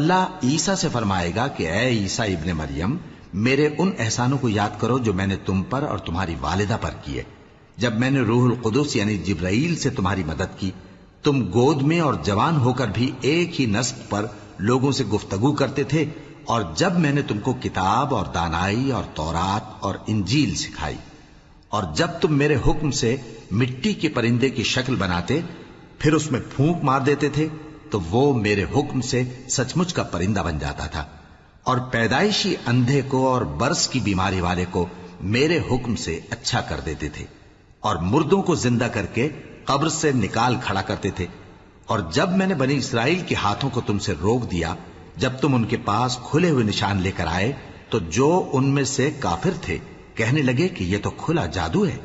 अल्लाह ईसा से फरमाएगा कि ए ईसा इब्ने मरियम, मेरे उन एहसानों को याद करो जो मैंने तुम पर और तुम्हारी वालिदा पर किए। जब मैंने रूहुल कुदुस यानी जिब्राईल से तुम्हारी मदद की, तुम गोद में और जवान होकर भी एक ही नस्ब पर लोगों से गुफ्तगू करते थे, और जब मैंने तुमको किताब और दानाई और तौरात और इंजील सिखाई, और जब तुम मेरे हुक्म से मिट्टी के परिंदे की शक्ल बनाते फिर उसमें फूंक मार देते थे, तो वो मेरे हुक्म से सचमुच का परिंदा बन जाता था। और पैदाइशी अंधे को और बर्स की बीमारी वाले को मेरे हुक्म से अच्छा कर देते थे, और मुर्दों को जिंदा करके कब्र से निकाल खड़ा करते थे। और जब मैंने बनी इसराइल के हाथों को तुमसे रोक दिया, जब तुम उनके पास खुले हुए निशान लेकर आए, तो जो उनमें से काफिर थे कहने लगे कि यह तो खुला जादू है।